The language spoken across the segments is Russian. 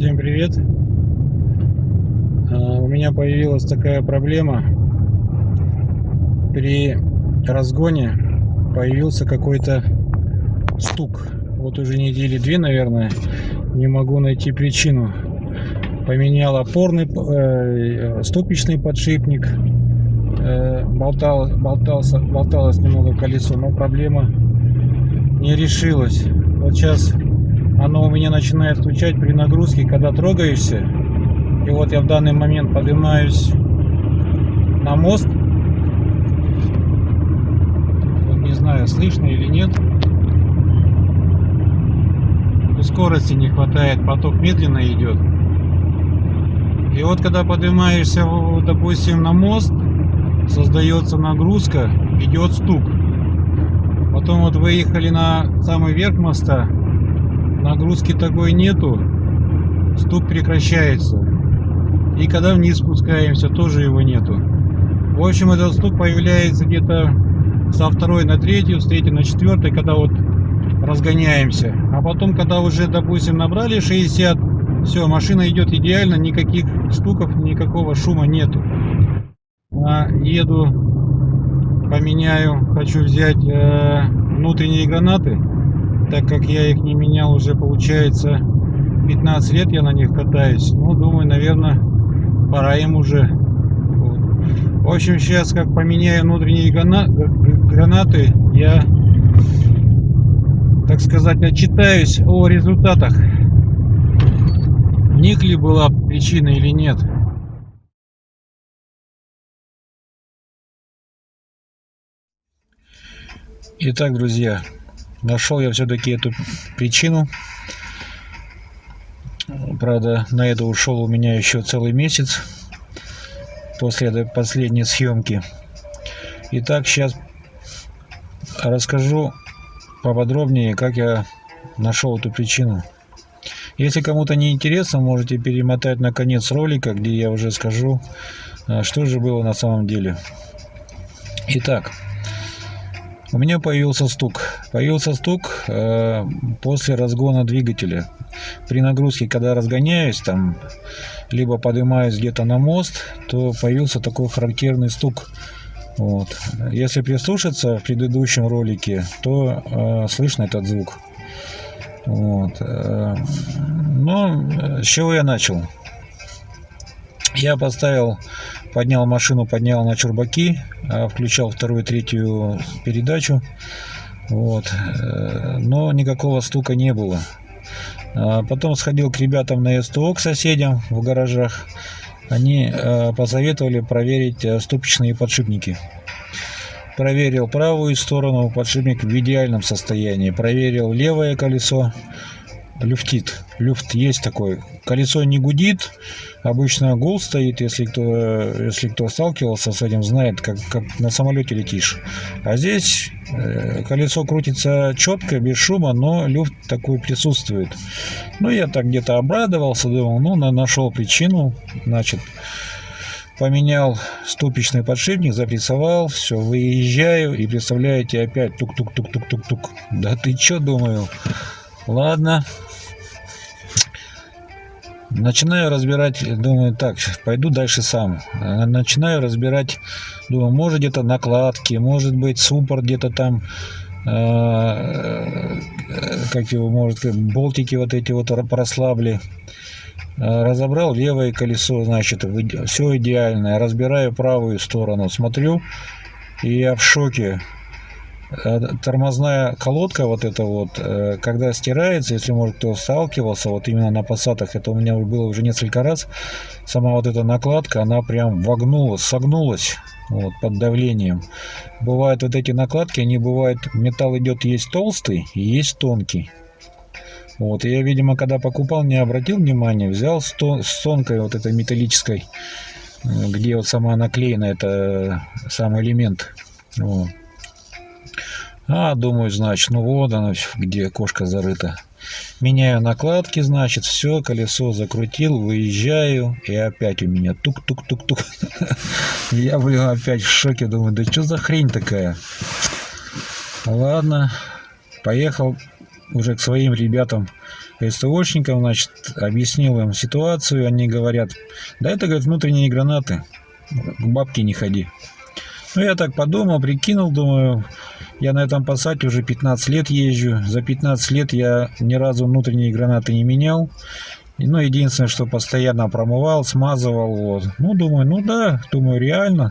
Всем привет! У меня появилась такая проблема. При разгоне появился какой-то стук. Вот уже недели две, наверное, не могу найти причину. Поменял опорный, ступичный подшипник, болталось немного колесо, но проблема не решилась. Вот сейчас оно у меня начинает стучать при нагрузке, когда трогаешься. И вот я в данный момент поднимаюсь на мост. Вот не знаю, слышно или нет. Скорости не хватает, поток медленно идет. И вот когда поднимаешься, допустим, на мост, создается нагрузка, идет стук. Потом вот выехали на самый верх моста, нагрузки такой нету, стук прекращается. И когда вниз спускаемся, тоже его нету. В общем, этот стук появляется где-то со второй на третью, с третьей на четвертой, когда вот разгоняемся. А потом, когда уже, допустим, набрали 60, все, машина идет идеально, никаких стуков, никакого шума нету. Еду, поменяю, хочу взять внутренние гранаты, так как я их не менял уже, получается, 15 лет я на них катаюсь. Ну, думаю, наверное, пора им уже. Вот. В общем, сейчас как поменяю внутренние гранаты, я, так сказать, отчитаюсь о результатах. В них ли была причина или нет. Итак, друзья, нашел я все-таки эту причину. Правда, на это ушел у меня еще целый месяц после последней съемки. Итак, сейчас расскажу поподробнее, как я нашел эту причину. Если кому-то не интересно, можете перемотать на конец ролика, где я уже скажу, что же было на самом деле. Итак, у меня появился стук. Появился стук после разгона двигателя. При нагрузке, когда разгоняюсь, там, либо поднимаюсь где-то на мост, то появился такой характерный стук. Вот. Если прислушаться в предыдущем ролике, то слышно этот звук. Вот. Но с чего я начал? Я поднял машину, поднял на чурбаки, включал вторую, третью передачу. Вот. Но никакого стука не было. Потом сходил к ребятам на СТО, к соседям в гаражах. Они посоветовали проверить ступичные подшипники. Проверил правую сторону, подшипник в идеальном состоянии. Проверил левое колесо, люфтит. Люфт есть такой. Колесо не гудит. Обычно гул стоит, если кто сталкивался с этим, знает, как на самолете летишь. А здесь колесо крутится четко, без шума, но люфт такой присутствует. Ну, я так где-то обрадовался, думал, ну, нашел причину. Значит, поменял ступичный подшипник, запрессовал, все, выезжаю, и представляете, опять тук-тук-тук-тук-тук-тук. Да ты чё, думаю? Ладно. Начинаю разбирать, думаю, так, пойду дальше сам. Начинаю разбирать, думаю, может где-то накладки, может быть суппорт где-то там, как его, может, болтики вот эти вот прослабли. Разобрал левое колесо, значит, все идеально. Разбираю правую сторону, смотрю, и я в шоке. Тормозная колодка вот эта вот, когда стирается, если, может, кто сталкивался, вот именно на пассатах, это у меня было уже несколько раз, сама вот эта накладка, она прям согнулась вот, под давлением. Бывают вот эти накладки, они бывают, металл идет, есть толстый и есть тонкий. Вот, я, видимо, когда покупал, не обратил внимания, взял с тонкой вот этой металлической, где вот сама наклеена, это сам элемент. Вот. Думаю, значит, ну вот она, где окошко зарыто. Меняю накладки, значит, все, колесо закрутил, выезжаю, и опять у меня тук-тук-тук-тук. Я, блин, опять в шоке, думаю, да что за хрень такая? Ладно, поехал уже к своим ребятам СТОшникам, значит, объяснил им ситуацию, они говорят, да это, говорит, внутренние гранаты, к бабке не ходи. Ну, я так подумал, прикинул, думаю, я на этом Пассате уже 15 лет езжу, за 15 лет я ни разу внутренние гранаты не менял, ну, единственное, что постоянно промывал, смазывал, вот. Ну, думаю, ну да, думаю, реально,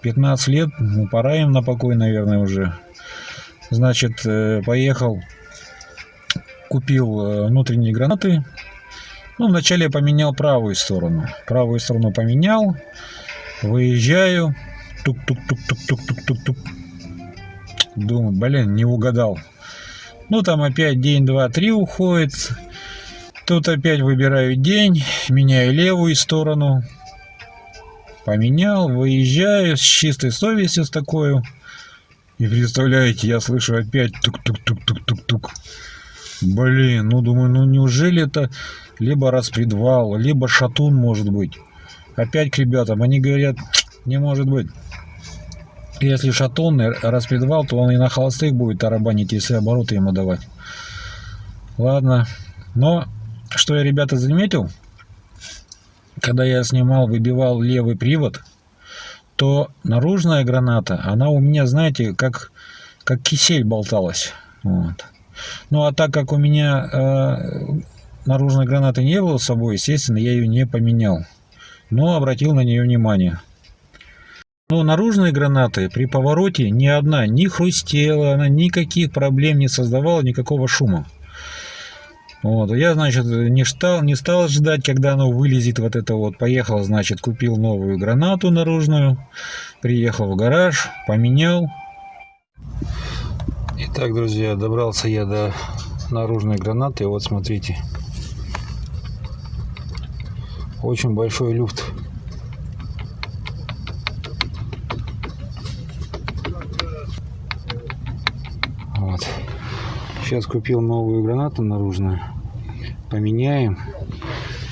15 лет, ну, пора им на покой, наверное, уже. Значит, поехал, купил внутренние гранаты. Ну, вначале я поменял правую сторону. Правую сторону поменял. Выезжаю. Тук-тук-тук-тук-тук-тук-тук. Думаю, блин, не угадал. Ну, там опять день, два, три уходит. Тут опять выбираю день. Меняю левую сторону. Поменял, выезжаю с чистой совестью, с такой. И представляете, я слышу опять тук-тук-тук-тук-тук-тук. Блин, ну думаю, ну неужели это либо распредвал, либо шатун может быть. Опять к ребятам, они говорят, не может быть. Если шатун и распредвал, то он и на холостых будет тарабанить, если обороты ему давать. Ладно, но что я, ребята, заметил, когда я снимал, выбивал левый привод, то наружная граната, она у меня, знаете, как кисель болталась. Вот. Ну, а так как у меня наружной гранаты не было с собой, естественно, я ее не поменял. Но обратил на нее внимание. Но наружные гранаты при повороте ни одна не хрустела, она никаких проблем не создавала, никакого шума. Вот, я, значит, не стал ждать, когда оно вылезет, вот это вот. Поехал, значит, купил новую гранату наружную, приехал в гараж, поменял. Итак, друзья, добрался я до наружной гранаты, вот смотрите. Очень большой люфт. Вот. Сейчас купил новую гранату наружную. Поменяем,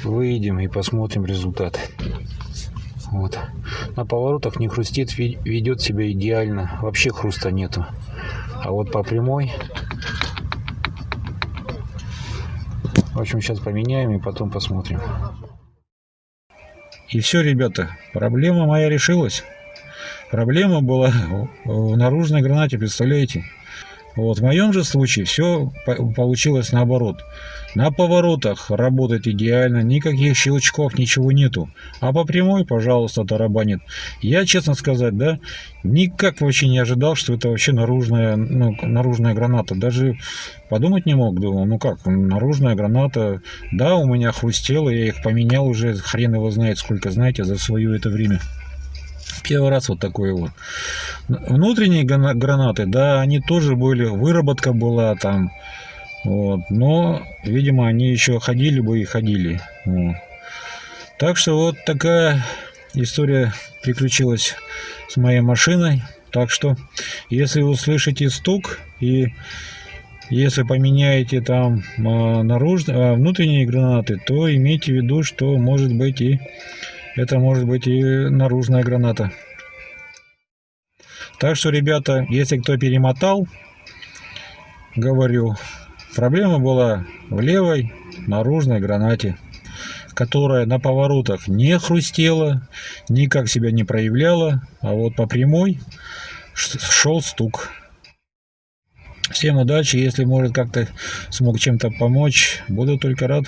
выйдем и посмотрим результат. Вот. На поворотах не хрустит, ведет себя идеально. Вообще хруста нету. А вот по прямой. В общем, сейчас поменяем и потом посмотрим. И все, ребята, проблема моя решилась. Проблема была в наружной гранате, представляете? Вот в моем же случае все получилось наоборот. На поворотах работает идеально, никаких щелчков, ничего нету. А по прямой, пожалуйста, тарабанит. Я, честно сказать, да, никак вообще не ожидал, что это вообще наружная граната. Даже подумать не мог, думал, ну как, наружная граната. Да, у меня хрустело, я их поменял уже, хрен его знает сколько, знаете, за свое это время. Первый раз вот такое вот. Внутренние гранаты, да, они тоже были, выработка была там, вот, но, видимо, они еще ходили бы и ходили. Вот. Так что вот такая история приключилась с моей машиной. Так что, если вы услышите стук и если поменяете там внутренние гранаты, то имейте в виду, что может быть и это может быть и наружная граната. Так что, ребята, если кто перемотал, говорю, проблема была в левой наружной гранате, которая на поворотах не хрустела, никак себя не проявляла, а вот по прямой шел стук. Всем удачи, если может как-то смог чем-то помочь, буду только рад.